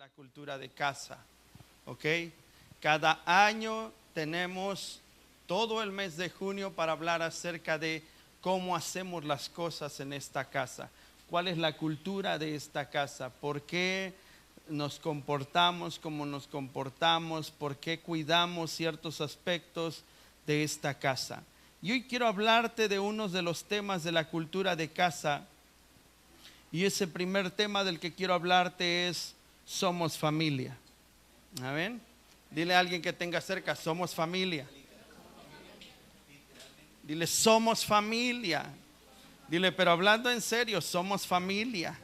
la cultura de casa, ¿ok? Cada año tenemos todo el mes de junio para hablar acerca de cómo hacemos las cosas en esta casa. ¿Cuál es la cultura de esta casa? ¿Por qué nos comportamos como nos comportamos? ¿Por qué cuidamos ciertos aspectos de esta casa? Y hoy quiero hablarte de uno de los temas de la cultura de casa. Y ese primer tema del que quiero hablarte es: somos familia. ¿Amén? Dile a alguien que tenga cerca: somos familia. Dile: somos familia. Dile: pero hablando en serio, somos familia.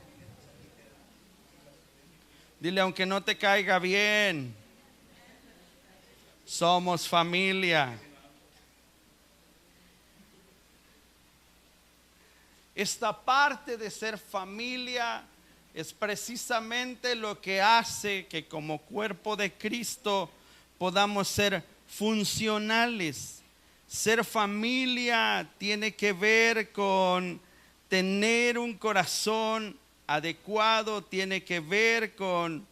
Dile: aunque no te caiga bien, somos familia. Esta parte de ser familia es precisamente lo que hace que como cuerpo de Cristo podamos ser funcionales. Ser familia tiene que ver con tener un corazón adecuado, tiene que ver con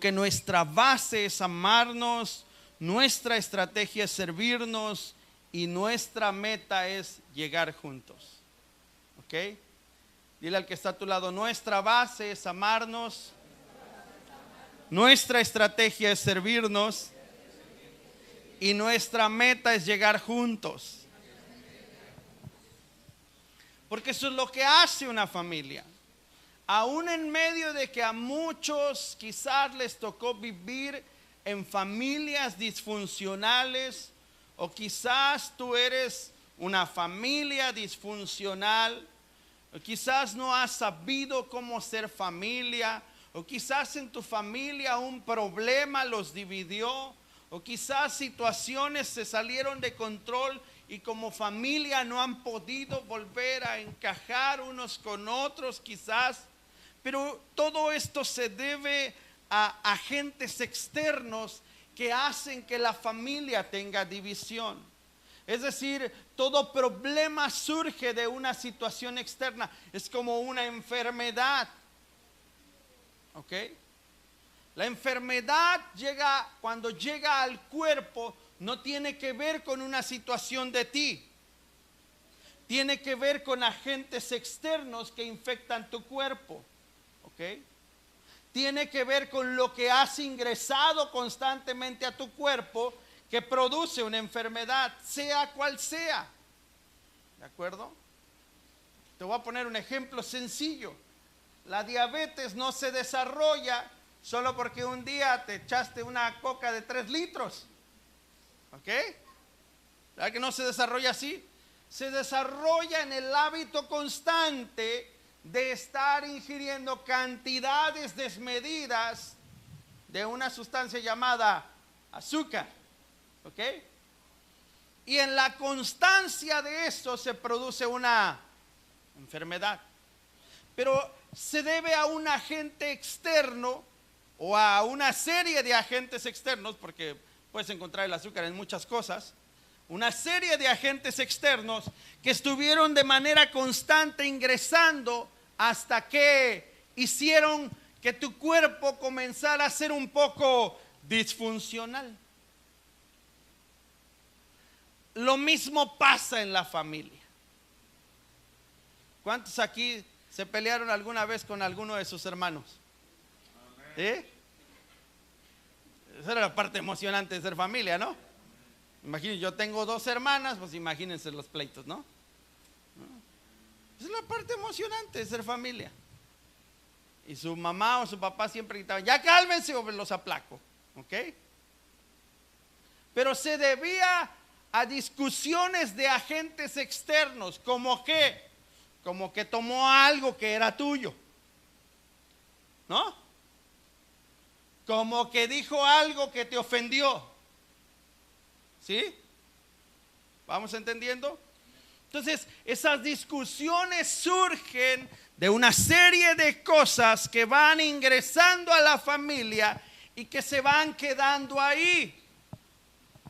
que nuestra base es amarnos, nuestra estrategia es servirnos y nuestra meta es llegar juntos. ¿Ok? Dile al que está a tu lado: nuestra base es amarnos, nuestra estrategia es servirnos y nuestra meta es llegar juntos. Porque eso es lo que hace una familia. Aún en medio de que a muchos quizás les tocó vivir en familias disfuncionales, o quizás tú eres una familia disfuncional, o quizás no has sabido cómo ser familia, o quizás en tu familia un problema los dividió, o quizás situaciones se salieron de control y como familia no han podido volver a encajar unos con otros quizás. Pero todo esto se debe a agentes externos que hacen que la familia tenga división. Es decir, todo problema surge de una situación externa. Es como una enfermedad. ¿Ok? La enfermedad cuando llega al cuerpo, no tiene que ver con una situación de ti. Tiene que ver con agentes externos que infectan tu cuerpo. ¿Ok? Tiene que ver con lo que has ingresado constantemente a tu cuerpo, que produce una enfermedad, sea cual sea. ¿De acuerdo? Te voy a poner un ejemplo sencillo. La diabetes no se desarrolla solo porque un día te echaste una coca de 3 litros. ¿Ok? ¿Verdad que no se desarrolla así? Se desarrolla en el hábito constante de estar ingiriendo cantidades desmedidas de una sustancia llamada azúcar. ¿Ok? Y en la constancia de eso se produce una enfermedad. Pero se debe a un agente externo o a una serie de agentes externos, porque puedes encontrar el azúcar en muchas cosas. Una serie de agentes externos que estuvieron de manera constante ingresando hasta que hicieron que tu cuerpo comenzara a ser un poco disfuncional. Lo mismo pasa en la familia. ¿Cuántos aquí se pelearon alguna vez con alguno de sus hermanos? ¿Sí? Esa era la parte emocionante de ser familia, ¿no? Imagínense, yo tengo 2 hermanas, pues imagínense los pleitos, ¿no? Esa es la parte emocionante de ser familia. Y su mamá o su papá siempre gritaban: ya cálmense o los aplaco. ¿Ok? Pero se debía a discusiones de agentes externos, como que tomó algo que era tuyo, ¿no? Como que dijo algo que te ofendió. ¿Sí? ¿Vamos entendiendo? Entonces, esas discusiones surgen de una serie de cosas que van ingresando a la familia y que se van quedando ahí.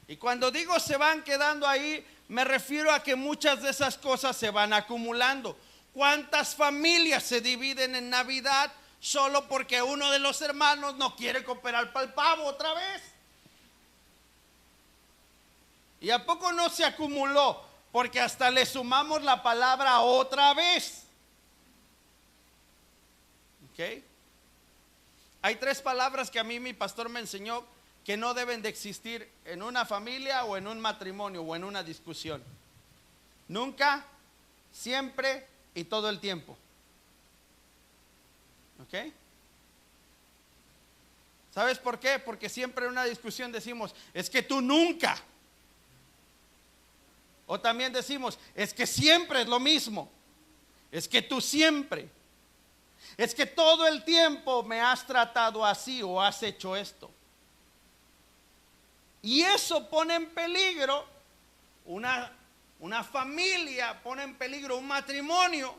Y cuando digo se van quedando ahí, me refiero a que muchas de esas cosas se van acumulando. ¿Cuántas familias se dividen en Navidad? solo porque uno de los hermanos no quiere cooperar para el pavo otra vez. ¿Y a poco no se acumuló? Porque hasta le sumamos la palabra otra vez. ¿Ok? Hay 3 palabras que a mí mi pastor me enseñó que no deben de existir en una familia o en un matrimonio o en una discusión. Nunca, siempre y todo el tiempo. ¿Ok? ¿Sabes por qué? Porque siempre en una discusión decimos, es que tú nunca. O también decimos, es que siempre es lo mismo. Es que tú siempre. Es que todo el tiempo me has tratado así o has hecho esto. Y eso pone en peligro una familia, pone en peligro un matrimonio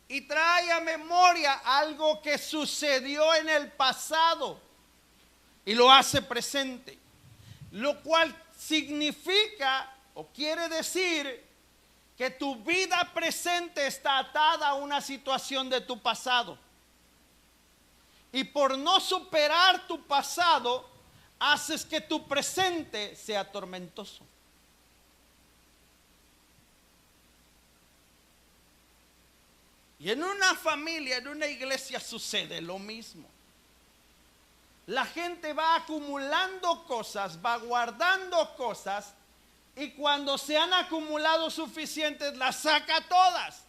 y trae a memoria algo que sucedió en el pasado y lo hace presente. Lo cual significa o quiere decir que tu vida presente está atada a una situación de tu pasado. Y por no superar tu pasado, haces que tu presente sea tormentoso. Y en una familia, en una iglesia sucede lo mismo. La gente va acumulando cosas, va guardando cosas, y cuando se han acumulado suficientes, las saca todas.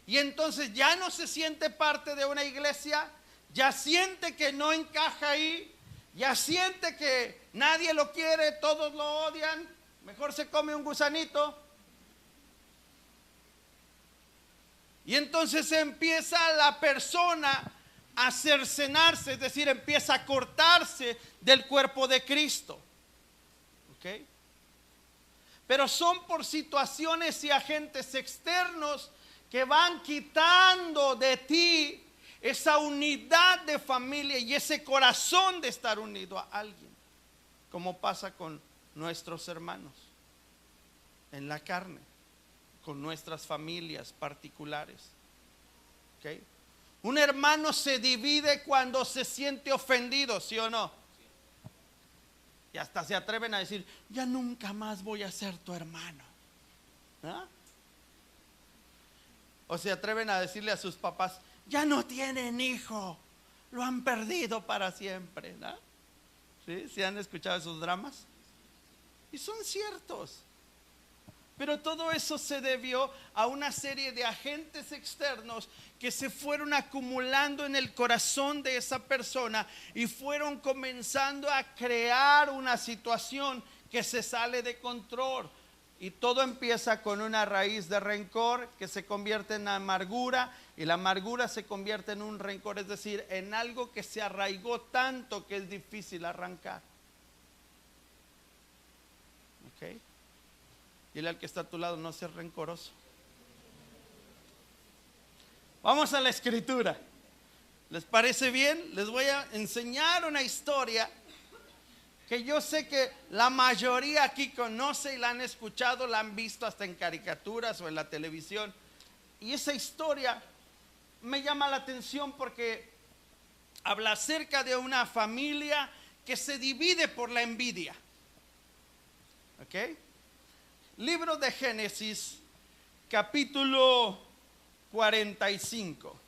Y entonces ya no se siente parte de una iglesia, ya siente que no encaja ahí, ya siente que nadie lo quiere, todos lo odian, mejor se come un gusanito. Y entonces empieza la persona a cercenarse, es decir, empieza a cortarse del cuerpo de Cristo. ¿Ok? Pero son por situaciones y agentes externos que van quitando de ti esa unidad de familia y ese corazón de estar unido a alguien, como pasa con nuestros hermanos en la carne, con nuestras familias particulares. ¿Okay? Un hermano se divide cuando se siente ofendido, ¿sí o no? Y hasta se atreven a decir, ya nunca más voy a ser tu hermano. ¿Ah? O se atreven a decirle a sus papás, ya no tienen hijo, lo han perdido para siempre, ¿no? ¿Sí? ¿Sí han escuchado esos dramas? Y son ciertos. Pero todo eso se debió a una serie de agentes externos que se fueron acumulando en el corazón de esa persona y fueron comenzando a crear una situación que se sale de control. Y todo empieza con una raíz de rencor que se convierte en amargura, y la amargura se convierte en un rencor, es decir, en algo que se arraigó tanto que es difícil arrancar. ¿Ok? Dile al que está a tu lado, no seas rencoroso. Vamos a la escritura. ¿Les parece bien? Les voy a enseñar una historia que yo sé que la mayoría aquí conoce y la han escuchado, la han visto hasta en caricaturas o en la televisión. Y esa historia me llama la atención porque habla acerca de una familia que se divide por la envidia. ¿Ok? Libro de Génesis, capítulo 45.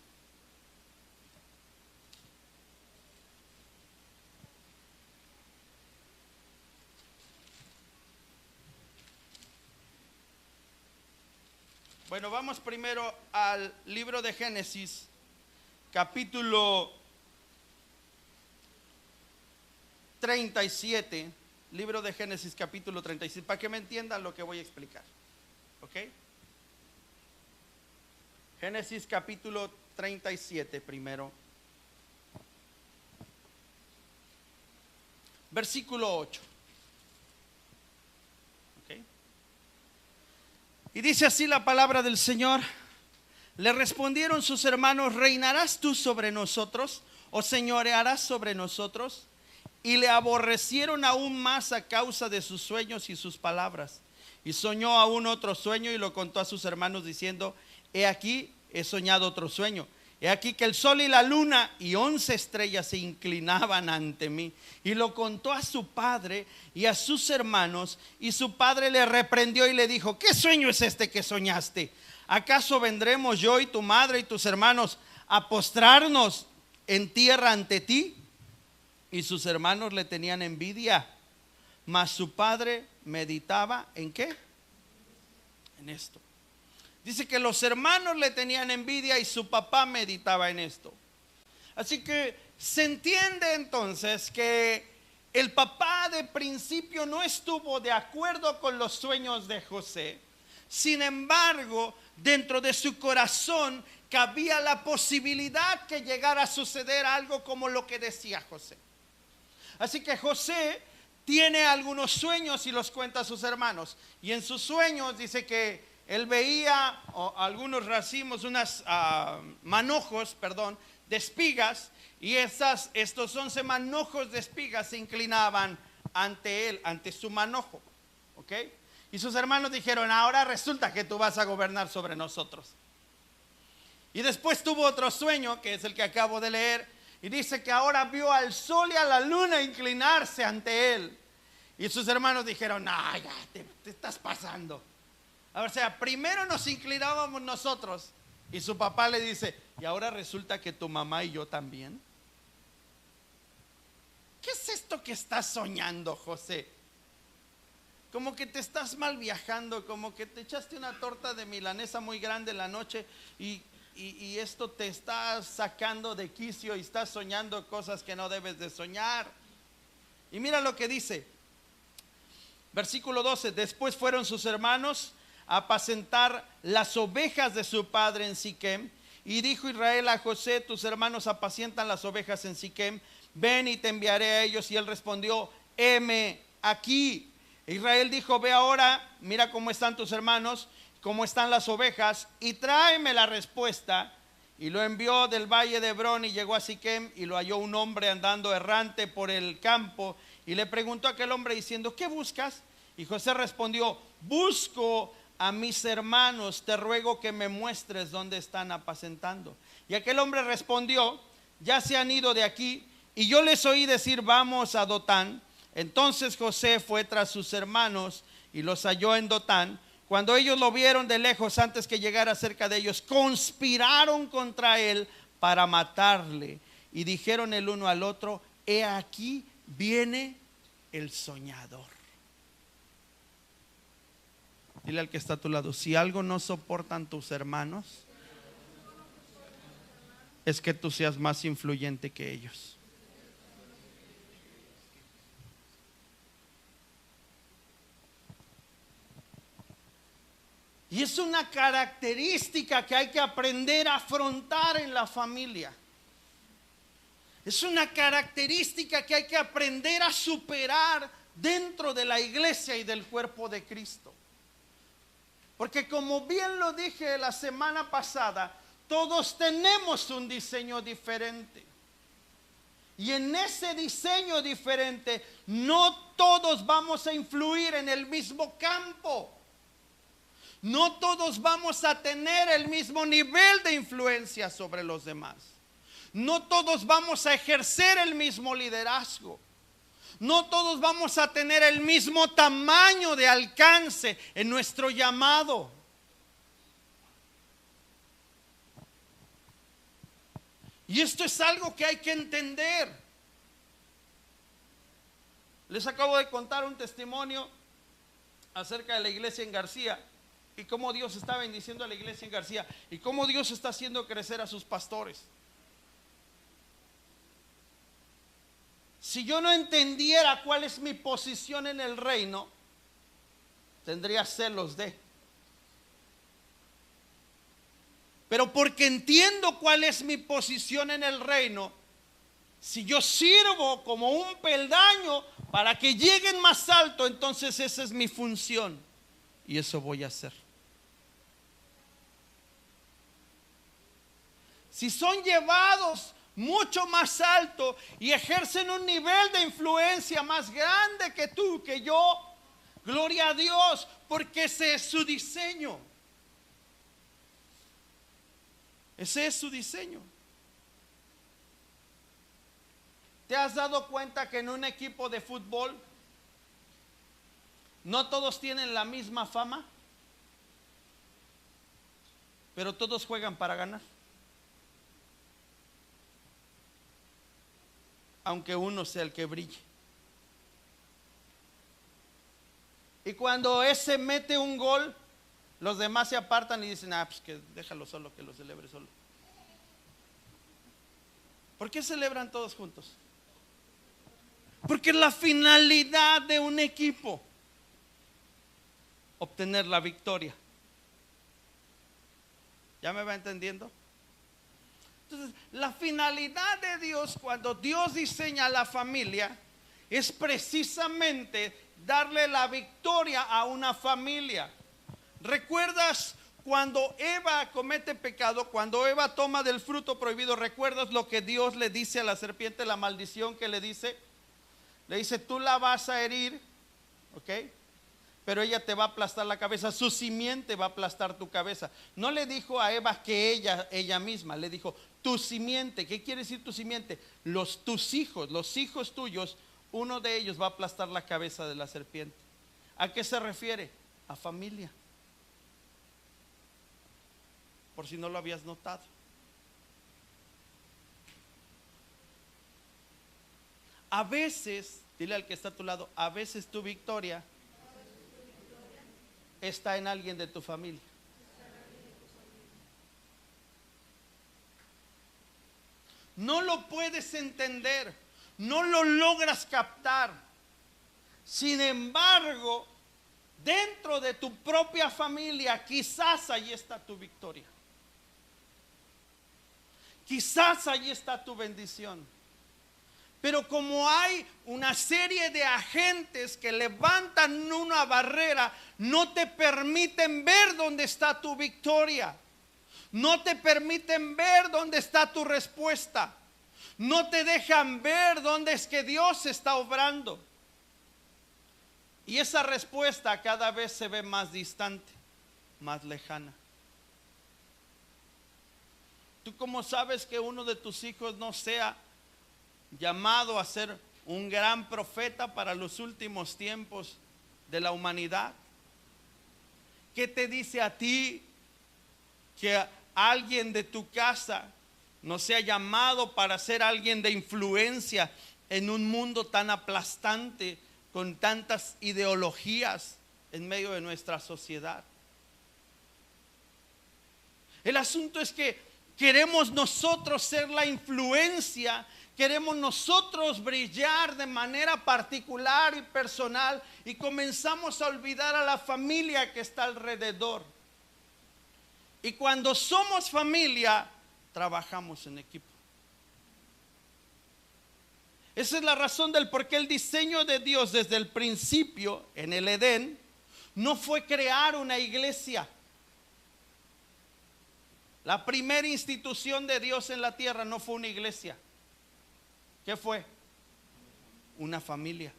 Bueno, vamos primero al libro de Génesis, capítulo 37. Libro de Génesis, capítulo 37, para que me entiendan lo que voy a explicar. ¿Ok? Génesis, capítulo 37, primero. Versículo 8. ¿Ok? Y dice así la palabra del Señor. Le respondieron sus hermanos, ¿reinarás tú sobre nosotros o señorearás sobre nosotros? Y le aborrecieron aún más a causa de sus sueños y sus palabras. Y soñó aún otro sueño y lo contó a sus hermanos diciendo, he aquí, he soñado otro sueño. He aquí que el sol y la luna y 11 estrellas se inclinaban ante mí. Y lo contó a su padre y a sus hermanos. Y su padre le reprendió y le dijo: ¿qué sueño es este que soñaste? ¿Acaso vendremos yo y tu madre y tus hermanos a postrarnos en tierra ante ti? Y sus hermanos le tenían envidia, mas su padre meditaba ¿en qué? En esto. Dice que los hermanos le tenían envidia y su papá meditaba en esto. Así que se entiende entonces que el papá de principio no estuvo de acuerdo con los sueños de José. Sin embargo, dentro de su corazón cabía la posibilidad que llegara a suceder algo como lo que decía José. Así que José tiene algunos sueños y los cuenta a sus hermanos. Y en sus sueños dice que él veía algunos racimos, unos manojos, de espigas. Y estos 11 manojos de espigas se inclinaban ante él, ante su manojo. ¿Ok? Y sus hermanos dijeron: ahora resulta que tú vas a gobernar sobre nosotros. Y después tuvo otro sueño, que es el que acabo de leer. Y dice que ahora vio al sol y a la luna inclinarse ante él. Y sus hermanos dijeron: no, ya te estás pasando. O sea, primero nos inclinábamos nosotros. Y su papá le dice: y ahora resulta que tu mamá y yo también. ¿Qué es esto que estás soñando, José? Como que te estás mal viajando, como que te echaste una torta de milanesa muy grande en la noche y esto te está sacando de quicio y estás soñando cosas que no debes de soñar. Y mira lo que dice, versículo 12: después fueron sus hermanos a apacentar las ovejas de su padre en Siquem. Y dijo Israel a José: tus hermanos apacientan las ovejas en Siquem, ven y te enviaré a ellos. Y él respondió: heme aquí. Israel dijo: ve ahora, mira cómo están tus hermanos, cómo están las ovejas, y tráeme la respuesta. Y lo envió del valle de Hebrón y llegó a Siquem, y lo halló un hombre andando errante por el campo. Y le preguntó a aquel hombre diciendo: ¿qué buscas? Y José respondió: busco a mis hermanos, te ruego que me muestres dónde están apacentando. Y aquel hombre respondió: ya se han ido de aquí, y yo les oí decir: vamos a Dotán. Entonces José fue tras sus hermanos y los halló en Dotán. Cuando ellos lo vieron de lejos, antes que llegara cerca de ellos, conspiraron contra él para matarle. Y dijeron el uno al otro: he aquí viene el soñador. Dile al que está a tu lado: si algo no soportan tus hermanos, es que tú seas más influyente que ellos. Y es una característica que hay que aprender a afrontar en la familia. Es una característica que hay que aprender a superar dentro de la iglesia y del cuerpo de Cristo. Porque como bien lo dije la semana pasada, todos tenemos un diseño diferente. Y en ese diseño diferente, no todos vamos a influir en el mismo campo. No todos vamos a tener el mismo nivel de influencia sobre los demás. No todos vamos a ejercer el mismo liderazgo. No todos vamos a tener el mismo tamaño de alcance en nuestro llamado. Y esto es algo que hay que entender. Les acabo de contar un testimonio acerca de la iglesia en García y cómo Dios está bendiciendo a la iglesia en García y cómo Dios está haciendo crecer a sus pastores. Si yo no entendiera cuál es mi posición en el reino, tendría celos de. Pero porque entiendo cuál es mi posición en el reino, si yo sirvo como un peldaño para que lleguen más alto, entonces esa es mi función y eso voy a hacer. Si son llevados mucho más alto y ejercen un nivel de influencia más grande que tú, que yo, gloria a Dios, porque ese es su diseño. Ese es su diseño. ¿Te has dado cuenta que en un equipo de fútbol no todos tienen la misma fama, pero todos juegan para ganar? Aunque uno sea el que brille. Y cuando ese mete un gol, los demás se apartan y dicen, pues que déjalo solo, que lo celebre solo. ¿Por qué celebran todos juntos? Porque la finalidad de un equipo, obtener la victoria. ¿Ya me va entendiendo? Entonces, la finalidad de Dios, cuando Dios diseña la familia, es precisamente darle la victoria a una familia. ¿Recuerdas cuando Eva comete pecado, cuando Eva toma del fruto prohibido? ¿Recuerdas lo que Dios le dice a la serpiente, la maldición que le dice? Le dice, tú la vas a herir, ¿ok? Pero ella te va a aplastar la cabeza, su simiente va a aplastar tu cabeza. No le dijo a Eva que ella misma, le dijo, tu simiente. ¿Qué quiere decir tu simiente? Tus hijos, los hijos tuyos, uno de ellos va a aplastar la cabeza de la serpiente. ¿A qué se refiere? A familia. Por si no lo habías notado. A veces, dile al que está a tu lado, a veces tu victoria está en alguien de tu familia. No lo puedes entender, no lo logras captar. Sin embargo, dentro de tu propia familia, quizás ahí está tu victoria. Quizás ahí está tu bendición. Pero como hay una serie de agentes que levantan una barrera, no te permiten ver dónde está tu victoria. No te permiten ver dónde está tu respuesta. No te dejan ver dónde es que Dios está obrando. Y esa respuesta cada vez se ve más distante, más lejana. ¿Tú cómo sabes que uno de tus hijos no sea llamado a ser un gran profeta para los últimos tiempos de la humanidad? ¿Qué te dice a ti que alguien de tu casa no sea llamado para ser alguien de influencia en un mundo tan aplastante, con tantas ideologías en medio de nuestra sociedad? El asunto es que queremos nosotros ser la influencia, queremos nosotros brillar de manera particular y personal, y comenzamos a olvidar a la familia que está alrededor. Y cuando somos familia, trabajamos en equipo. Esa es la razón del por qué el diseño de Dios desde el principio en el Edén no fue crear una iglesia. La primera institución de Dios en la tierra no fue una iglesia. ¿Qué fue? Una familia.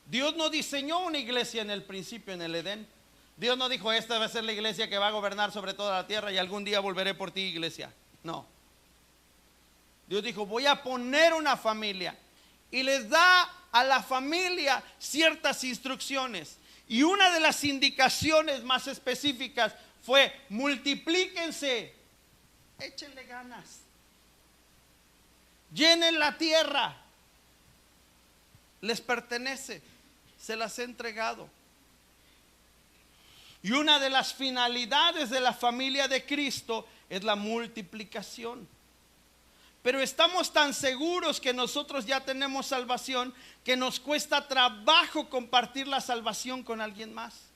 Dios no diseñó una iglesia en el principio, en el Edén. Dios no dijo, esta va a ser la iglesia que va a gobernar sobre toda la tierra y algún día volveré por ti, iglesia. No. Dios dijo, voy a poner una familia. Y les da a la familia ciertas instrucciones. Y una de las indicaciones más específicas fue, multiplíquense, échenle ganas, llenen la tierra, les pertenece, se las he entregado. Y una de las finalidades de la familia de Cristo es la multiplicación. Pero estamos tan seguros que nosotros ya tenemos salvación que nos cuesta trabajo compartir la salvación con alguien más.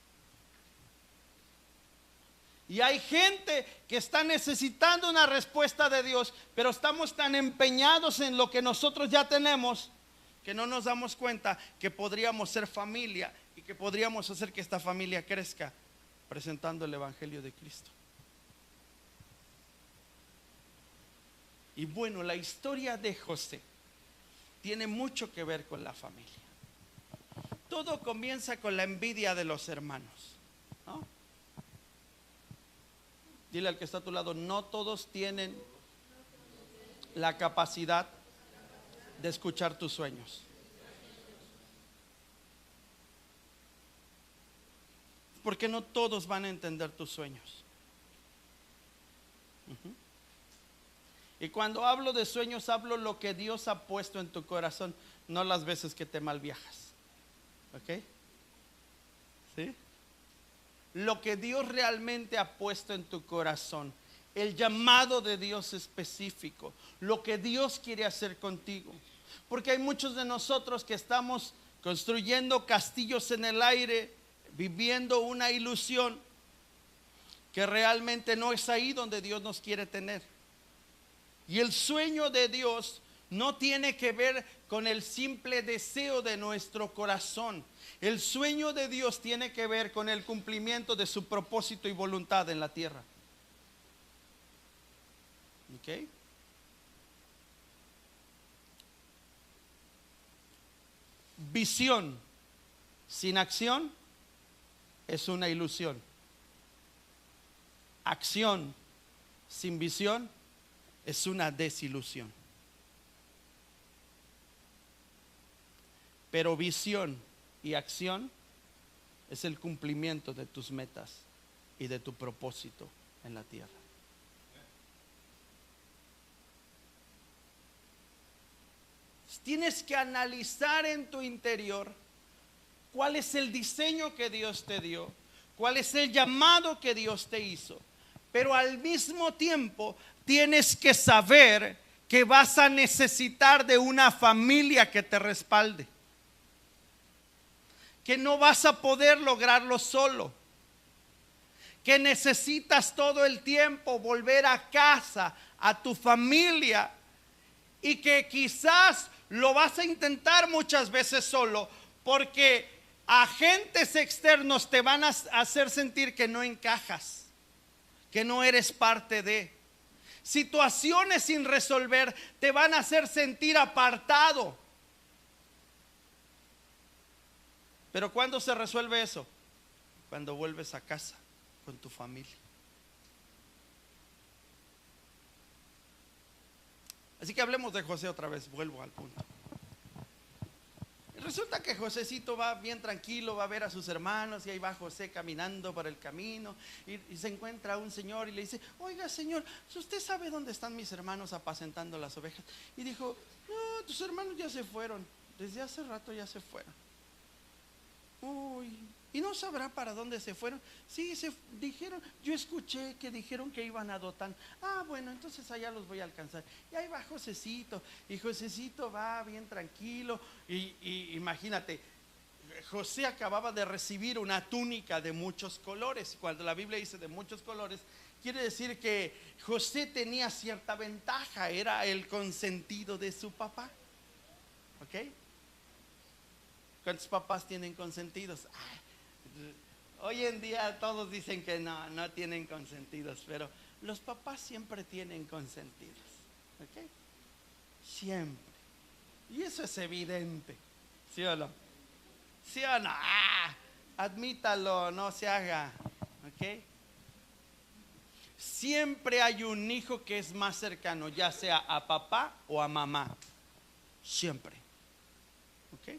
Y hay gente que está necesitando una respuesta de Dios, pero estamos tan empeñados en lo que nosotros ya tenemos que no nos damos cuenta que podríamos ser familia y que podríamos hacer que esta familia crezca presentando el Evangelio de Cristo. Y bueno, la historia de José tiene mucho que ver con la familia. Todo comienza con la envidia de los hermanos, ¿no? Dile al que está a tu lado, no todos tienen la capacidad de escuchar tus sueños. Porque no todos van a entender tus sueños. Y cuando hablo de sueños, hablo lo que Dios ha puesto en tu corazón, no las veces que te malviajas. ¿Ok? ¿Sí? Lo que Dios realmente ha puesto en tu corazón, el llamado de Dios específico, lo que Dios quiere hacer contigo. Porque hay muchos de nosotros que estamos construyendo castillos en el aire, viviendo una ilusión que realmente no es ahí donde Dios nos quiere tener. Y el sueño de Dios no tiene que ver con el simple deseo de nuestro corazón. El sueño de Dios tiene que ver con el cumplimiento de su propósito y voluntad en la tierra. ¿Ok? Visión sin acción es una ilusión. Acción sin visión es una desilusión. Pero visión y acción es el cumplimiento de tus metas y de tu propósito en la tierra. Tienes que analizar en tu interior cuál es el diseño que Dios te dio, cuál es el llamado que Dios te hizo. Pero al mismo tiempo tienes que saber que vas a necesitar de una familia que te respalde, que no vas a poder lograrlo solo, que necesitas todo el tiempo volver a casa, a tu familia, y que quizás lo vas a intentar muchas veces solo, porque agentes externos te van a hacer sentir que no encajas, que no eres parte de. Situaciones sin resolver te van a hacer sentir apartado. Pero ¿cuándo se resuelve eso? Cuando vuelves a casa con tu familia. Así que hablemos de José otra vez, vuelvo al punto. Resulta que Josecito va bien tranquilo, va a ver a sus hermanos, y ahí va José caminando por el camino y se encuentra un señor y le dice: oiga, señor, ¿usted sabe dónde están mis hermanos apacentando las ovejas? Y dijo: no, tus hermanos ya se fueron, desde hace rato ya se fueron. Uy, ¿y no sabrá para dónde se fueron? Sí, se dijeron, yo escuché que dijeron que iban a Dotán. Ah, bueno, entonces allá los voy a alcanzar. Y ahí va Josecito, y Josecito va bien tranquilo. Y imagínate, José acababa de recibir una túnica de muchos colores. Cuando la Biblia dice de muchos colores, quiere decir que José tenía cierta ventaja, era el consentido de su papá. ¿Ok? ¿Cuántos papás tienen consentidos? Hoy en día todos dicen que no tienen consentidos, pero los papás siempre tienen consentidos. ¿Ok? Siempre. Y eso es evidente. ¿Sí o no? ¿Sí o no? Admítalo, no se haga. ¿Ok? Siempre hay un hijo que es más cercano, ya sea a papá o a mamá. Siempre. ¿Ok?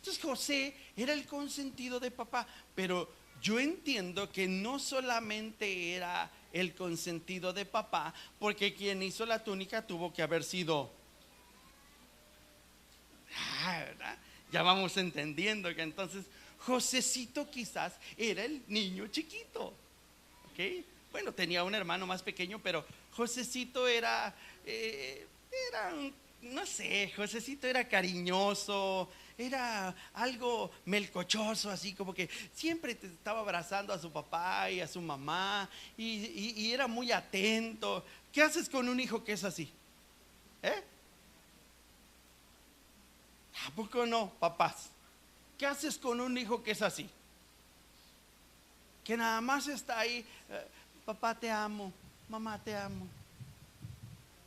Entonces José era el consentido de papá, pero yo entiendo que no solamente era el consentido de papá, porque quien hizo la túnica tuvo que haber sido, ¿verdad? Ya vamos entendiendo que entonces Josecito quizás era el niño chiquito, ¿ok? Bueno, tenía un hermano más pequeño, pero Josecito era no sé, Josecito era cariñoso, era algo melcochoso, así como que siempre te estaba abrazando a su papá y a su mamá, y era muy atento. ¿Qué haces con un hijo que es así? ¿A poco no, papás? ¿Qué haces con un hijo que es así? Que nada más está ahí, papá te amo, mamá te amo,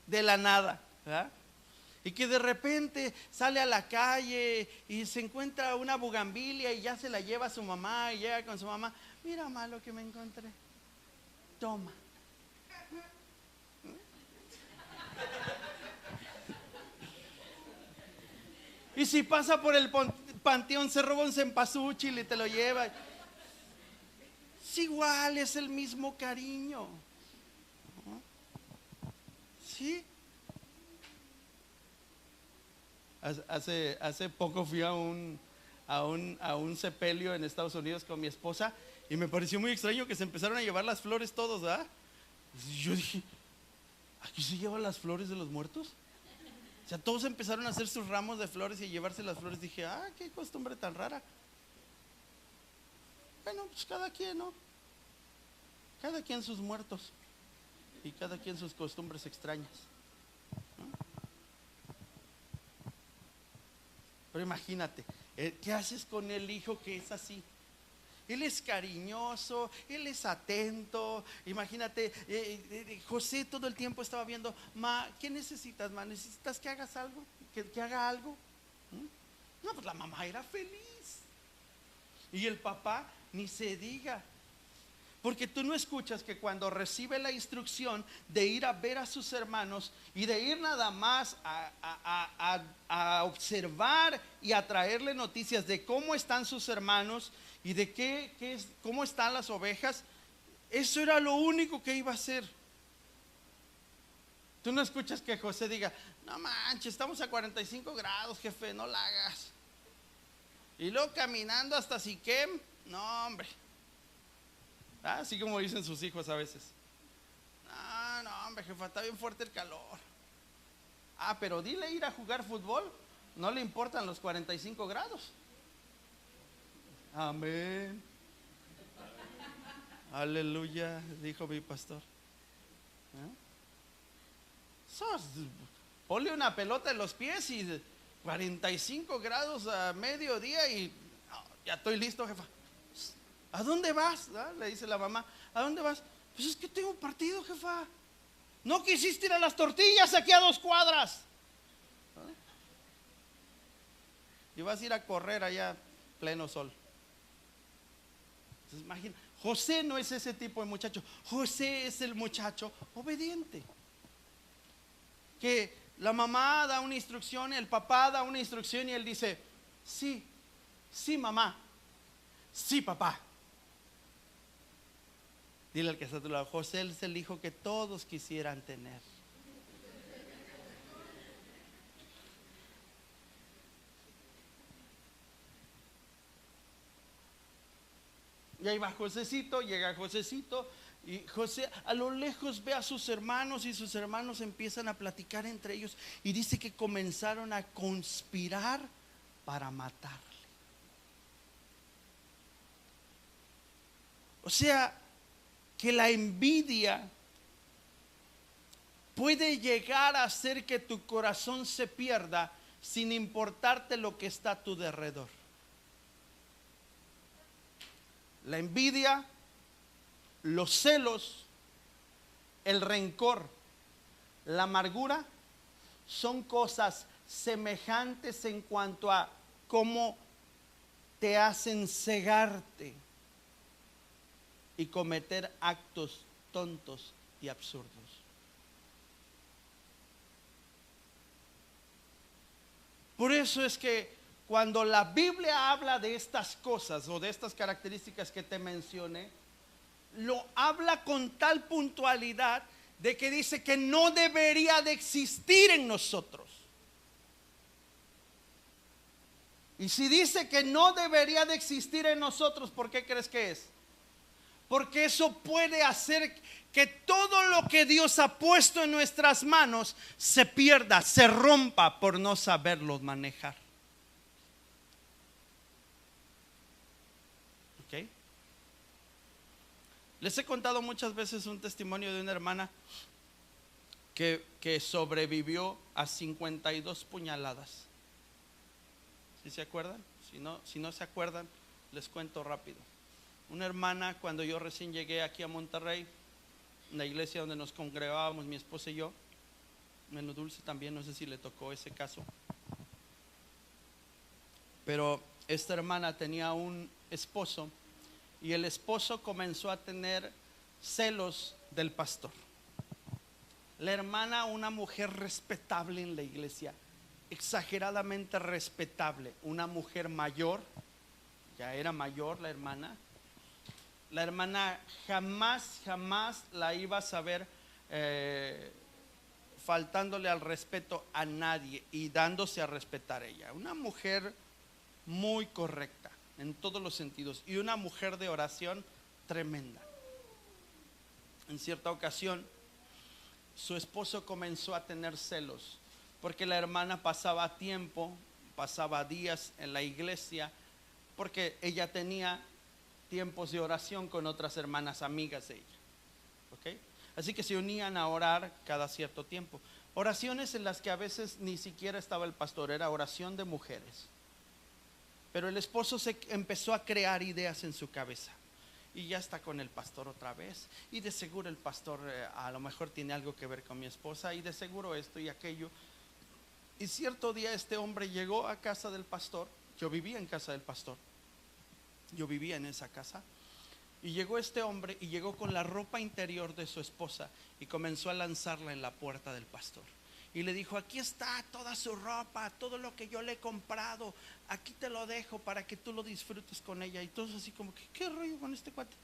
de la nada, ¿verdad? Y que de repente sale a la calle y se encuentra una bugambilia y ya se la lleva a su mamá y llega con su mamá: mira, mamá, lo que me encontré, toma. Y si pasa por el panteón, se roba un cempasúchil y te lo lleva. Es igual, es el mismo cariño. ¿Sí? Hace poco fui a un sepelio en Estados Unidos con mi esposa y me pareció muy extraño que se empezaron a llevar las flores todos, ¿verdad? Yo dije, ¿aquí se llevan las flores de los muertos? O sea, todos empezaron a hacer sus ramos de flores y a llevarse las flores. Dije, qué costumbre tan rara. Bueno, pues cada quien, ¿no? Cada quien sus muertos y cada quien sus costumbres extrañas, ¿no? Pero imagínate, ¿qué haces con el hijo que es así? Él es cariñoso, él es atento. Imagínate, José todo el tiempo estaba viendo, ma, ¿qué necesitas, ma? ¿Necesitas que hagas algo? ¿Que haga algo? No, pues la mamá era feliz. Y el papá, ni se diga. Porque tú no escuchas que cuando recibe la instrucción de ir a ver a sus hermanos y de ir nada más a observar y a traerle noticias de cómo están sus hermanos y de cómo están las ovejas, eso era lo único que iba a hacer. Tú no escuchas que José diga, no manches, estamos a 45 grados, jefe, no la hagas. Y luego caminando hasta Siquem, no hombre. Así como dicen sus hijos a veces. No, hombre, jefa, está bien fuerte el calor. Pero dile ir a jugar fútbol. No le importan los 45 grados. Amén. Aleluya, dijo mi pastor. Ponle una pelota en los pies y 45 grados a mediodía y ya estoy listo, jefa. ¿A dónde vas? Le dice la mamá, ¿a dónde vas? Pues es que tengo un partido, jefa. No quisiste ir a las tortillas aquí a 2 cuadras. Y vas a ir a correr allá pleno sol. Entonces imagina, José no es ese tipo de muchacho. José es el muchacho obediente. Que la mamá da una instrucción, el papá da una instrucción y él dice, sí, sí mamá, sí papá. Dile al que está a tu lado, José es el hijo que todos quisieran tener. Y ahí va Josecito, llega Josecito y José a lo lejos ve a sus hermanos y sus hermanos empiezan a platicar entre ellos y dice que comenzaron a conspirar para matarle. O sea, que la envidia puede llegar a hacer que tu corazón se pierda sin importarte lo que está a tu derredor. La envidia, los celos, el rencor, la amargura son cosas semejantes en cuanto a cómo te hacen cegarte y cometer actos tontos y absurdos. Por eso es que cuando la Biblia habla de estas cosas o de estas características que te mencioné, lo habla con tal puntualidad de que dice que no debería de existir en nosotros. Y si dice que no debería de existir en nosotros, ¿por qué crees que es? Porque eso puede hacer que todo lo que Dios ha puesto en nuestras manos se pierda, se rompa por no saberlo manejar. ¿Ok? Les he contado muchas veces un testimonio de una hermana que sobrevivió a 52 puñaladas. ¿Sí se acuerdan? Si no se acuerdan, les cuento rápido. Una hermana, cuando yo recién llegué aquí a Monterrey, en la iglesia donde nos congregábamos mi esposa y yo, Menú Dulce también, no sé si le tocó ese caso, pero esta hermana tenía un esposo y el esposo comenzó a tener celos del pastor. La hermana, una mujer respetable en la iglesia, exageradamente respetable, una mujer mayor, ya era mayor la hermana. La hermana jamás la ibas a ver faltándole al respeto a nadie y dándose a respetar ella. Una mujer muy correcta en todos los sentidos y una mujer de oración tremenda. En cierta ocasión, su esposo comenzó a tener celos porque la hermana pasaba tiempo, pasaba días en la iglesia, porque ella tenía tiempos de oración con otras hermanas amigas de ella. ¿Ok? Así que se unían a orar cada cierto tiempo. Oraciones en las que a veces ni siquiera estaba el pastor, era oración de mujeres. Pero el esposo se empezó a crear ideas en su cabeza. Y ya está con el pastor otra vez. Y de seguro el pastor a lo mejor tiene algo que ver con mi esposa. Y de seguro esto y aquello. Y cierto día este hombre llegó a casa del pastor. Yo vivía en casa del pastor. Yo vivía en esa casa. Y llegó este hombre y llegó con la ropa interior de su esposa y comenzó a lanzarla en la puerta del pastor. Y le dijo: aquí está toda su ropa, todo lo que yo le he comprado, aquí te lo dejo para que tú lo disfrutes con ella. Y todos así como que, ¿qué rollo con este cuate?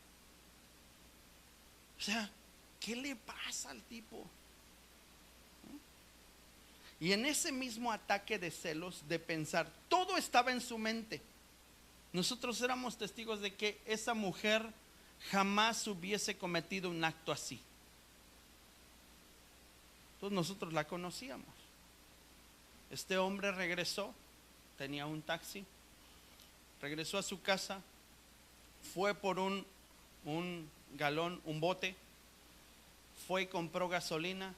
O sea, ¿qué le pasa al tipo? Y en ese mismo ataque de celos, de pensar, todo estaba en su mente. Nosotros éramos testigos de que esa mujer jamás hubiese cometido un acto así. Entonces nosotros la conocíamos. Este hombre regresó, tenía un taxi, regresó a su casa, fue por un galón, un bote, fue y compró gasolina,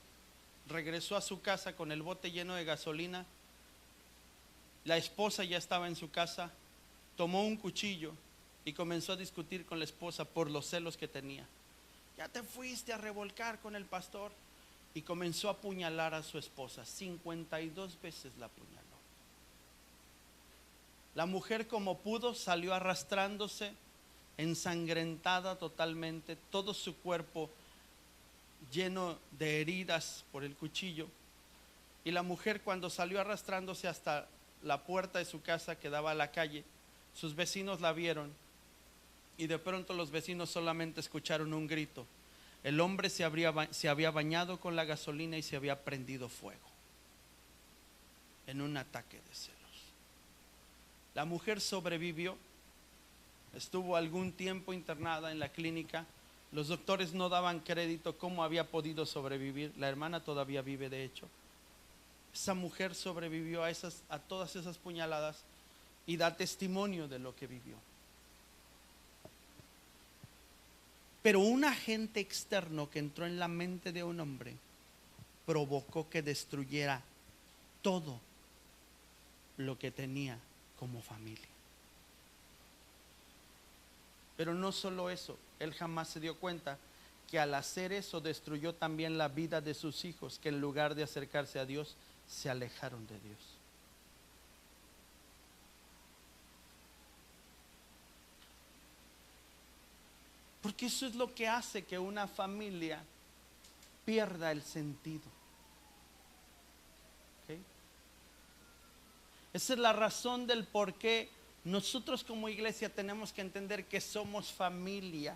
regresó a su casa con el bote lleno de gasolina. La esposa ya estaba en su casa, tomó un cuchillo y comenzó a discutir con la esposa por los celos que tenía. Ya te fuiste a revolcar con el pastor. Y comenzó a apuñalar a su esposa. 52 veces la apuñaló. La mujer, como pudo, salió arrastrándose, ensangrentada totalmente, todo su cuerpo lleno de heridas por el cuchillo. Y la mujer, cuando salió arrastrándose hasta la puerta de su casa que daba a la calle, sus vecinos la vieron y de pronto los vecinos solamente escucharon un grito. El hombre se había bañado con la gasolina y se había prendido fuego en un ataque de celos. La mujer sobrevivió, estuvo algún tiempo internada en la clínica. Los doctores no daban crédito cómo había podido sobrevivir. La hermana todavía vive, de hecho. Esa mujer sobrevivió a todas esas puñaladas y da testimonio de lo que vivió. Pero un agente externo que entró en la mente de un hombre provocó que destruyera todo lo que tenía como familia. Pero no solo eso, él jamás se dio cuenta que al hacer eso destruyó también la vida de sus hijos, que en lugar de acercarse a Dios, se alejaron de Dios. Porque eso es lo que hace que una familia pierda el sentido. ¿Okay? Esa es la razón del por qué nosotros como iglesia tenemos que entender que somos familia.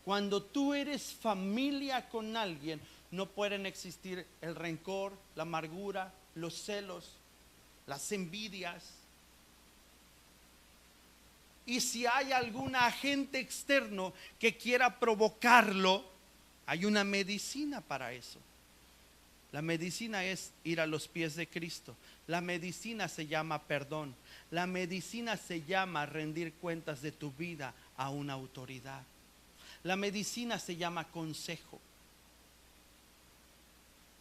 Cuando tú eres familia con alguien, no pueden existir el rencor, la amargura, los celos, las envidias. Y si hay algún agente externo que quiera provocarlo, hay una medicina para eso. La medicina es ir a los pies de Cristo. La medicina se llama perdón. La medicina se llama rendir cuentas de tu vida a una autoridad. La medicina se llama consejo.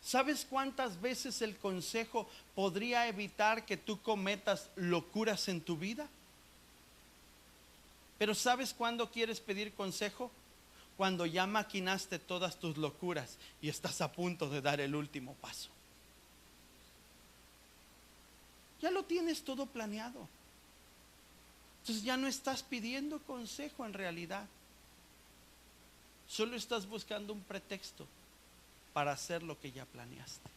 ¿Sabes cuántas veces el consejo podría evitar que tú cometas locuras en tu vida? Pero ¿sabes cuándo quieres pedir consejo? Cuando ya maquinaste todas tus locuras y estás a punto de dar el último paso. Ya lo tienes todo planeado. Entonces ya no estás pidiendo consejo en realidad. Solo estás buscando un pretexto para hacer lo que ya planeaste.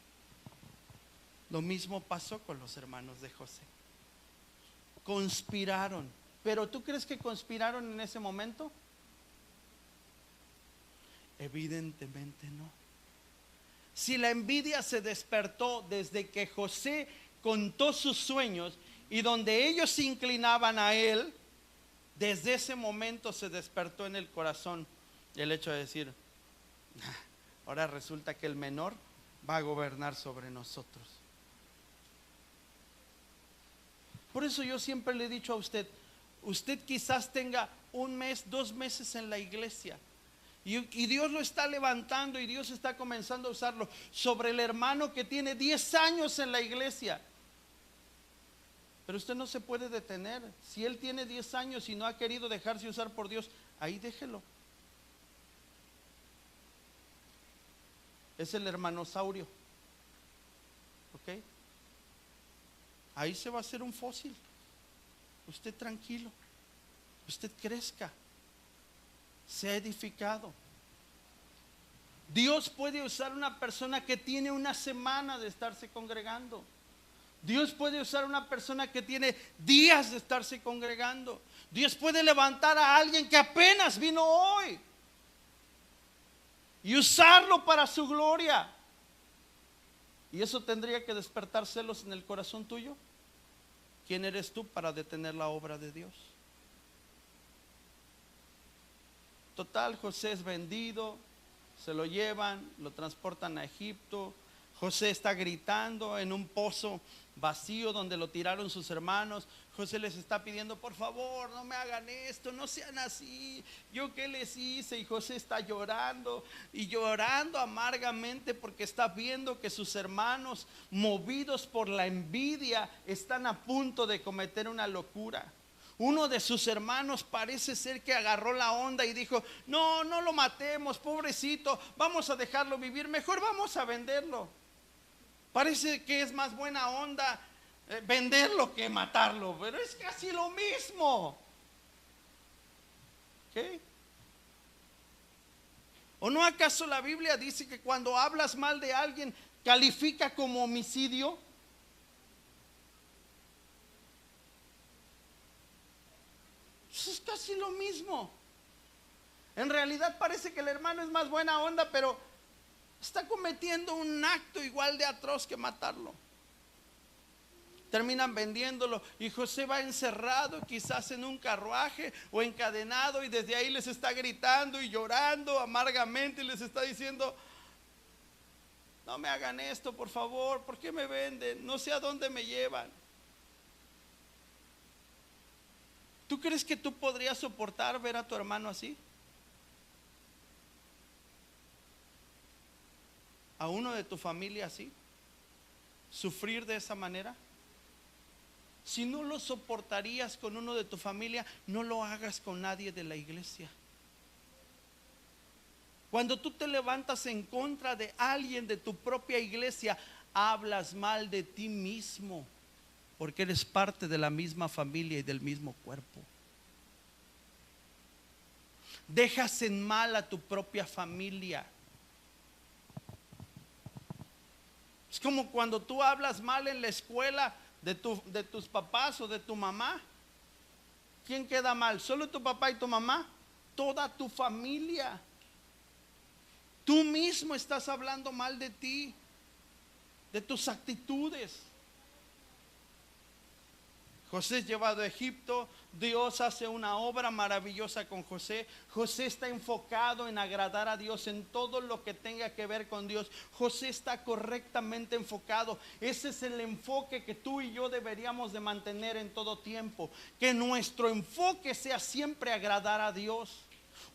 Lo mismo pasó con los hermanos de José. Conspiraron. ¿Pero tú crees que conspiraron en ese momento? Evidentemente no. Si la envidia se despertó desde que José contó sus sueños y donde ellos se inclinaban a él, desde ese momento se despertó en el corazón el hecho de decir: ahora resulta que el menor va a gobernar sobre nosotros. Por eso yo siempre le he dicho a usted, usted quizás tenga un mes, 2 meses en la iglesia y Dios lo está levantando y Dios está comenzando a usarlo sobre el hermano que tiene 10 años en la iglesia. Pero usted no se puede detener. Si él tiene 10 años y no ha querido dejarse usar por Dios, ahí déjelo. Es el hermanosaurio. ¿Ok? Ahí se va a hacer un fósil. Usted tranquilo. Usted crezca. Sea edificado. Dios puede usar una persona que tiene una semana de estarse congregando. Dios puede usar una persona que tiene días de estarse congregando. Dios puede levantar a alguien que apenas vino hoy y usarlo para su gloria. Y eso tendría que despertar celos en el corazón tuyo. ¿Quién eres tú para detener la obra de Dios? Total, José es vendido, se lo llevan, lo transportan a Egipto. José está gritando en un pozo vacío donde lo tiraron sus hermanos. José les está pidiendo: por favor, no me hagan esto, no sean así, yo qué les hice. Y José está llorando y llorando amargamente porque está viendo que sus hermanos, movidos por la envidia, están a punto de cometer una locura. Uno de sus hermanos parece ser que agarró la onda y dijo: no, no lo matemos, pobrecito, vamos a dejarlo vivir, mejor vamos a venderlo. Parece que es más buena onda venderlo que matarlo, pero es casi lo mismo. ¿Qué? ¿O no acaso la Biblia dice que cuando hablas mal de alguien califica como homicidio? Eso es casi lo mismo. En realidad parece que el hermano es más buena onda, pero está cometiendo un acto igual de atroz que matarlo. Terminan vendiéndolo y José va encerrado quizás en un carruaje o encadenado, y desde ahí les está gritando y llorando amargamente y les está diciendo: no me hagan esto, por favor, ¿por qué me venden? No sé a dónde me llevan. ¿Tú crees que tú podrías soportar ver a tu hermano así? ¿A uno de tu familia así? ¿Sufrir de esa manera? Si no lo soportarías con uno de tu familia, no lo hagas con nadie de la iglesia. Cuando tú te levantas en contra de alguien de tu propia iglesia, hablas mal de ti mismo, porque eres parte de la misma familia y del mismo cuerpo. Dejas en mal a tu propia familia. Es como cuando tú hablas mal en la escuela de tus papás o de tu mamá. ¿Quién queda mal? ¿Solo tu papá y tu mamá? Toda tu familia. Tú mismo estás hablando mal de ti, de tus actitudes. José es llevado a Egipto. Dios hace una obra maravillosa con José. José está enfocado en agradar a Dios en todo lo que tenga que ver con Dios. José está correctamente enfocado. Ese es el enfoque que tú y yo deberíamos de mantener en todo tiempo. Que nuestro enfoque sea siempre agradar a Dios.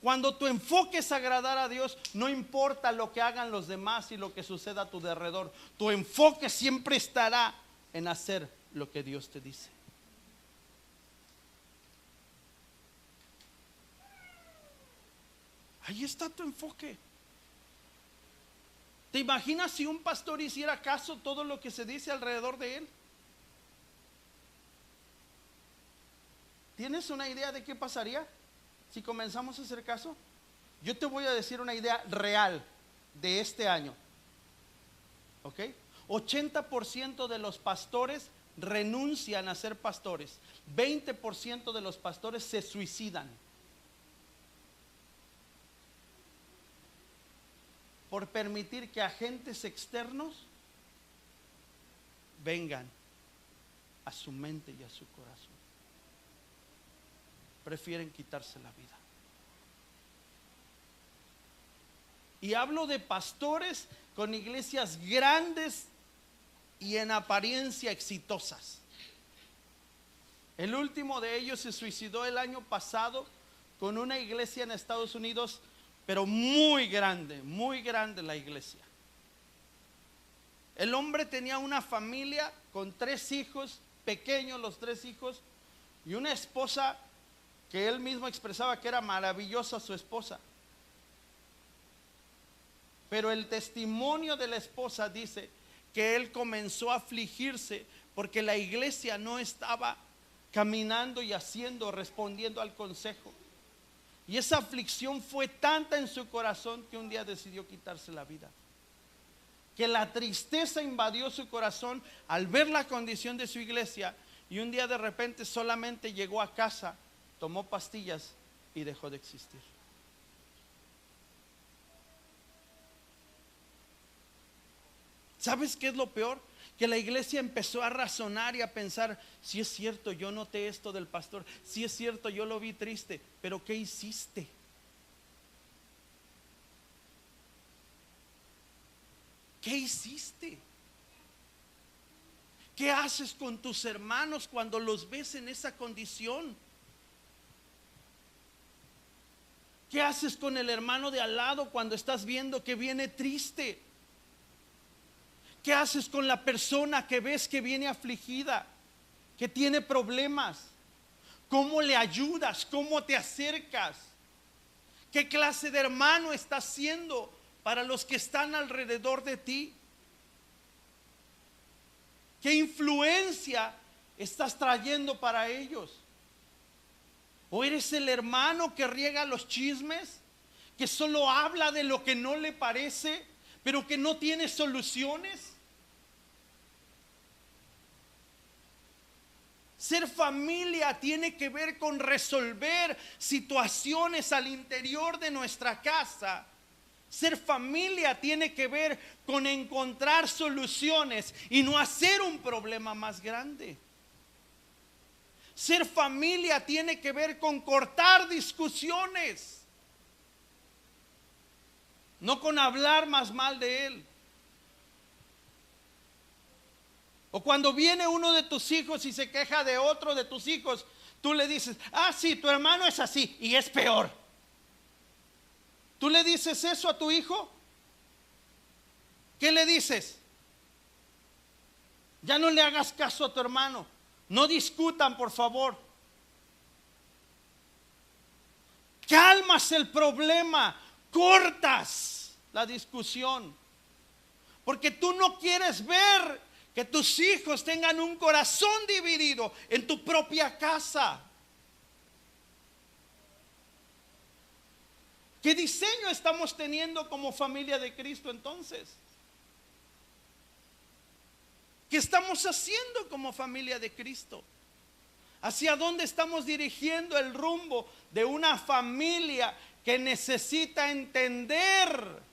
Cuando tu enfoque es agradar a Dios, no importa lo que hagan los demás y lo que suceda a tu alrededor. Tu enfoque siempre estará en hacer lo que Dios te dice. Ahí está tu enfoque. ¿Te imaginas si un pastor hiciera caso a todo lo que se dice alrededor de él? ¿Tienes una idea de qué pasaría si comenzamos a hacer caso? Yo te voy a decir una idea real de este año. ¿Ok? 80% de los pastores renuncian a ser pastores. 20% de los pastores se suicidan por permitir que agentes externos vengan a su mente y a su corazón. Prefieren quitarse la vida. Y hablo de pastores con iglesias grandes y en apariencia exitosas. El último de ellos se suicidó el año pasado con una iglesia en Estados Unidos, pero muy grande la iglesia. El hombre tenía una familia con 3 hijos, pequeños los 3 hijos, y una esposa que él mismo expresaba que era maravillosa su esposa. Pero el testimonio de la esposa dice que él comenzó a afligirse porque la iglesia no estaba caminando y respondiendo al consejo. Y esa aflicción fue tanta en su corazón que un día decidió quitarse la vida. Que la tristeza invadió su corazón al ver la condición de su iglesia, y un día de repente solamente llegó a casa, tomó pastillas y dejó de existir. ¿Sabes qué es lo peor? Que la iglesia empezó a razonar y a pensar: si es cierto, yo noté esto del pastor, si es cierto, yo lo vi triste, pero ¿qué hiciste? ¿Qué hiciste? ¿Qué haces con tus hermanos cuando los ves en esa condición? ¿Qué haces con el hermano de al lado cuando estás viendo que viene triste? ¿Qué haces con la persona que ves que viene afligida, que tiene problemas? ¿Cómo le ayudas? ¿Cómo te acercas? ¿Qué clase de hermano estás siendo para los que están alrededor de ti? ¿Qué influencia estás trayendo para ellos? ¿O eres el hermano que riega los chismes, que solo habla de lo que no le parece, pero que no tiene soluciones? Ser familia tiene que ver con resolver situaciones al interior de nuestra casa. Ser familia tiene que ver con encontrar soluciones y no hacer un problema más grande. Ser familia tiene que ver con cortar discusiones, no con hablar más mal de él. O cuando viene uno de tus hijos y se queja de otro de tus hijos, tú le dices: ah, sí, tu hermano es así y es peor. ¿Tú le dices eso a tu hijo? ¿Qué le dices? Ya no le hagas caso a tu hermano. No discutan, por favor. Calmas el problema, cortas la discusión, porque tú no quieres ver que tus hijos tengan un corazón dividido en tu propia casa. ¿Qué diseño estamos teniendo como familia de Cristo entonces? ¿Qué estamos haciendo como familia de Cristo? ¿Hacia dónde estamos dirigiendo el rumbo de una familia que necesita entender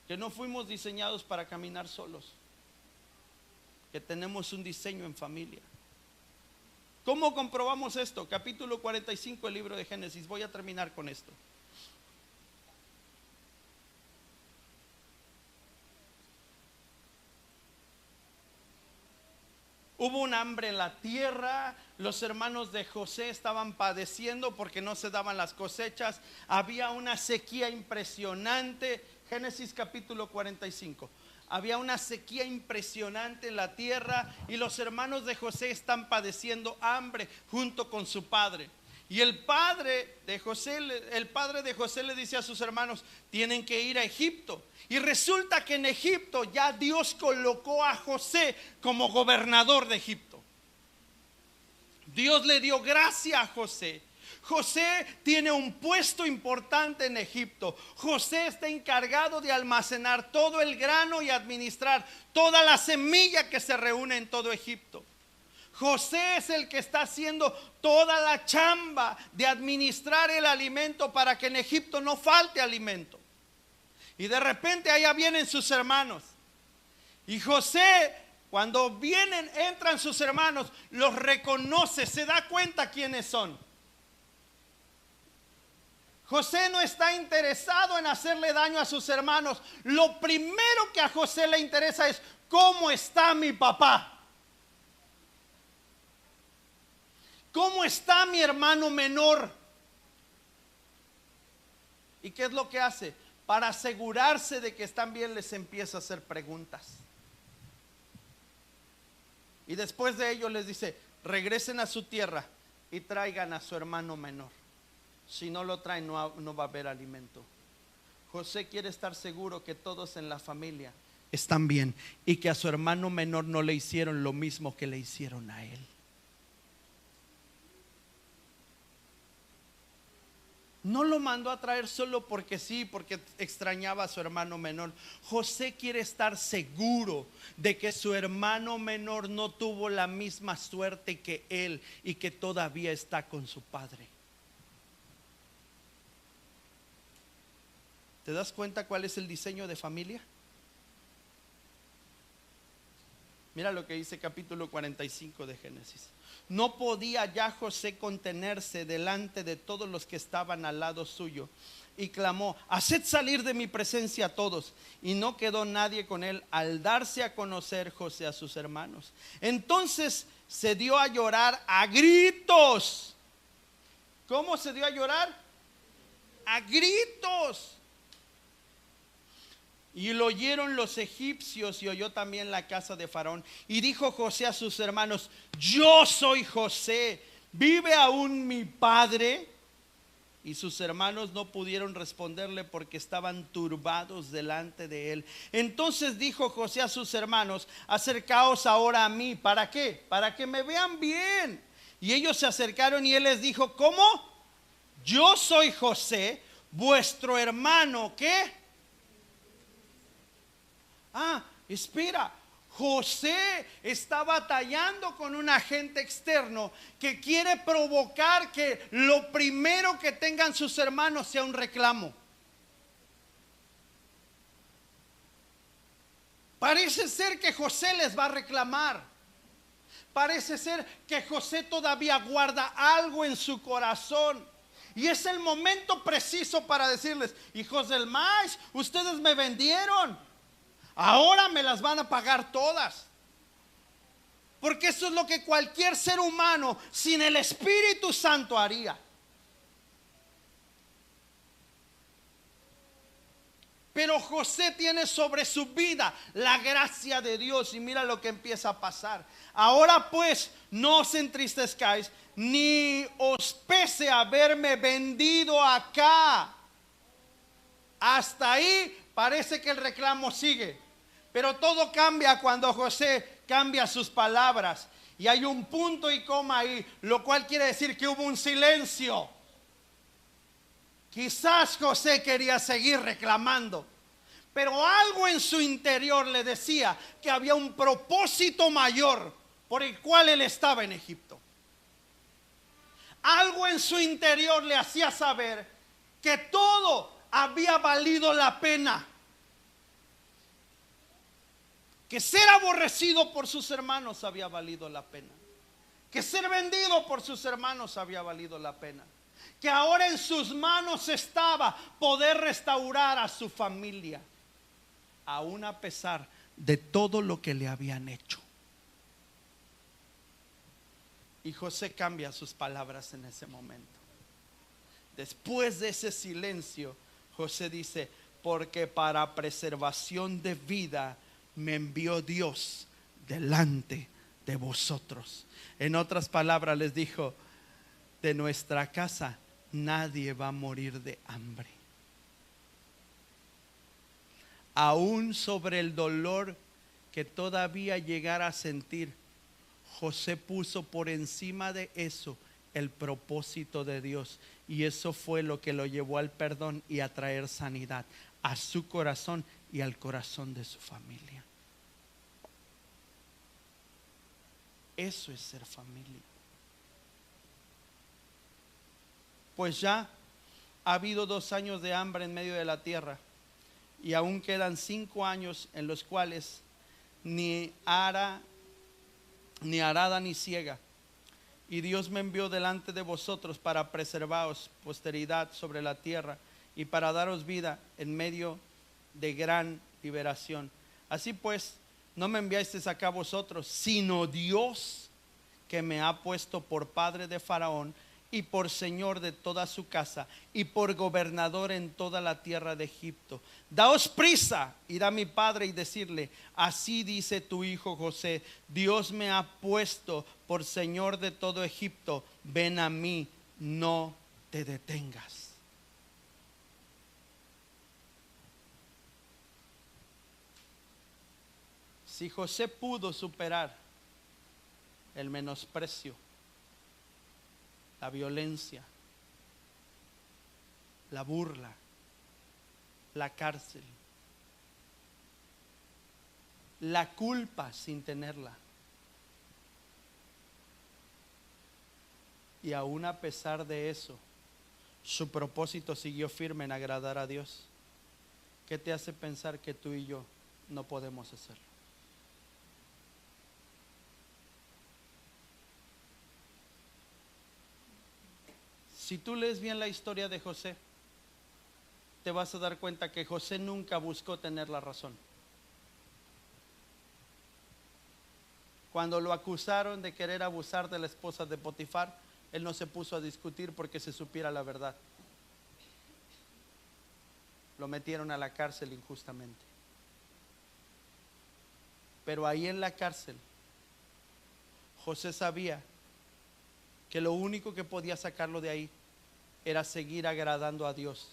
que no fuimos diseñados para caminar solos, que tenemos un diseño en familia? ¿Cómo comprobamos esto? Capítulo 45 del libro de Génesis. Voy a terminar con esto. Hubo un hambre en la tierra, los hermanos de José estaban padeciendo porque no se daban las cosechas, había una sequía impresionante. Génesis capítulo 45. Había una sequía impresionante en la tierra y los hermanos de José están padeciendo hambre junto con su padre. Y el padre de José le dice a sus hermanos: tienen que ir a Egipto. Y resulta que en Egipto ya Dios colocó a José como gobernador de Egipto. Dios le dio gracia a José. José tiene un puesto importante en Egipto. José está encargado de almacenar todo el grano y administrar toda la semilla que se reúne en todo Egipto. José es el que está haciendo toda la chamba de administrar el alimento para que en Egipto no falte alimento. Y de repente allá vienen sus hermanos. Y José, cuando vienen, entran sus hermanos, los reconoce, se da cuenta quiénes son. José no está interesado en hacerle daño a sus hermanos. Lo primero que a José le interesa es: ¿cómo está mi papá? ¿Cómo está mi hermano menor? ¿Y qué es lo que hace? Para asegurarse de que están bien, les empieza a hacer preguntas. Y después de ello les dice: regresen a su tierra y traigan a su hermano menor. Si no lo traen, no va a haber alimento. José quiere estar seguro que todos en la familia están bien y que a su hermano menor no le hicieron lo mismo que le hicieron a él. No lo mandó a traer solo porque sí, porque extrañaba a su hermano menor. José quiere estar seguro de que su hermano menor no tuvo la misma suerte que él y que todavía está con su padre. ¿Te das cuenta cuál es el diseño de familia? Mira lo que dice capítulo 45 de Génesis. No podía ya José contenerse delante de todos los que estaban al lado suyo, y clamó: haced salir de mi presencia a todos. Y no quedó nadie con él al darse a conocer José a sus hermanos. Entonces se dio a llorar a gritos. ¿Cómo se dio a llorar? A gritos. Y lo oyeron los egipcios y oyó también la casa de Faraón. Y dijo José a sus hermanos: yo soy José, ¿vive aún mi padre? Y sus hermanos no pudieron responderle porque estaban turbados delante de él. Entonces dijo José a sus hermanos: acercaos ahora a mí. ¿Para qué? Para que me vean bien. Y ellos se acercaron y él les dijo: ¿cómo? Yo soy José, vuestro hermano. ¿Qué? Espera, José está batallando con un agente externo que quiere provocar que lo primero que tengan sus hermanos sea un reclamo. Parece ser que José les va a reclamar. Parece ser que José todavía guarda algo en su corazón. Y es el momento preciso para decirles: hijos del maíz, ustedes me vendieron. Ahora me las van a pagar todas. Porque eso es lo que cualquier ser humano sin el Espíritu Santo haría. Pero José tiene sobre su vida la gracia de Dios. Y mira lo que empieza a pasar. Ahora pues, no os entristezcáis, ni os pese haberme vendido acá. Hasta ahí parece que el reclamo sigue. Pero todo cambia cuando José cambia sus palabras. Y hay un punto y coma ahí, lo cual quiere decir que hubo un silencio. Quizás José quería seguir reclamando, pero algo en su interior le decía que había un propósito mayor por el cual él estaba en Egipto. Algo en su interior le hacía saber que todo había valido la pena. Que ser aborrecido por sus hermanos había valido la pena. Que ser vendido por sus hermanos había valido la pena. Que ahora en sus manos estaba poder restaurar a su familia, aún a pesar de todo lo que le habían hecho. Y José cambia sus palabras en ese momento. Después de ese silencio, José dice: porque para preservación de vida me envió Dios delante de vosotros. En otras palabras les dijo: de nuestra casa nadie va a morir de hambre. Aún sobre el dolor que todavía llegara a sentir, José puso por encima de eso el propósito de Dios. Y eso fue lo que lo llevó al perdón y a traer sanidad a su corazón y al corazón de su familia. Eso es ser familia. Pues ya ha habido 2 años de hambre en medio de la tierra, y aún quedan 5 años en los cuales ni arada ni ciega. Y Dios me envió delante de vosotros para preservaros posteridad sobre la tierra y para daros vida en medio de gran liberación. Así pues, no me enviasteis acá vosotros, sino Dios, que me ha puesto por padre de Faraón y por señor de toda su casa y por gobernador en toda la tierra de Egipto. Daos prisa, ir a mi padre y decirle: así dice tu hijo José, Dios me ha puesto por señor de todo Egipto, ven a mí, no te detengas. Si José pudo superar el menosprecio, la violencia, la burla, la cárcel, la culpa sin tenerla, y aún a pesar de eso, su propósito siguió firme en agradar a Dios, ¿qué te hace pensar que tú y yo no podemos hacerlo? Si tú lees bien la historia de José, te vas a dar cuenta que José nunca buscó tener la razón. Cuando lo acusaron de querer abusar de la esposa de Potifar, él no se puso a discutir porque se supiera la verdad. Lo metieron a la cárcel injustamente. Pero ahí en la cárcel, José sabía que lo único que podía sacarlo de ahí era seguir agradando a Dios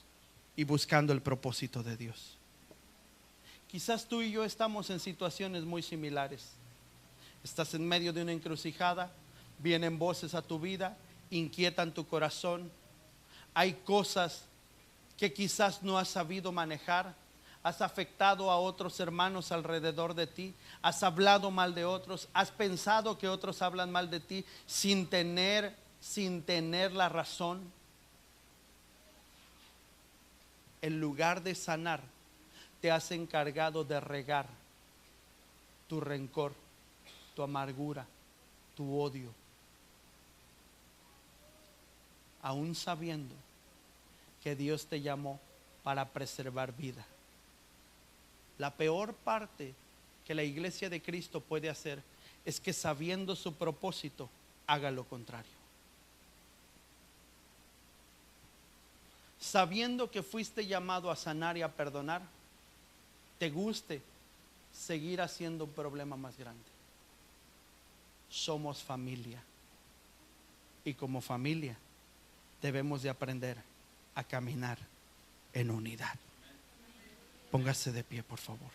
y buscando el propósito de Dios. Quizás tú y yo estamos en situaciones muy similares. Estás en medio de una encrucijada, vienen voces a tu vida, inquietan tu corazón. Hay cosas que quizás no has sabido manejar. Has afectado a otros hermanos alrededor de ti. Has hablado mal de otros. Has pensado que otros hablan mal de ti sin tener la razón. En lugar de sanar, te has encargado de regar tu rencor, tu amargura, tu odio, aún sabiendo que Dios te llamó para preservar vida. La peor parte que la iglesia de Cristo puede hacer es que, sabiendo su propósito, haga lo contrario. Sabiendo que fuiste llamado a sanar y a perdonar, te guste seguir haciendo un problema más grande. Somos familia, y como familia debemos de aprender a caminar en unidad. Póngase de pie, por favor.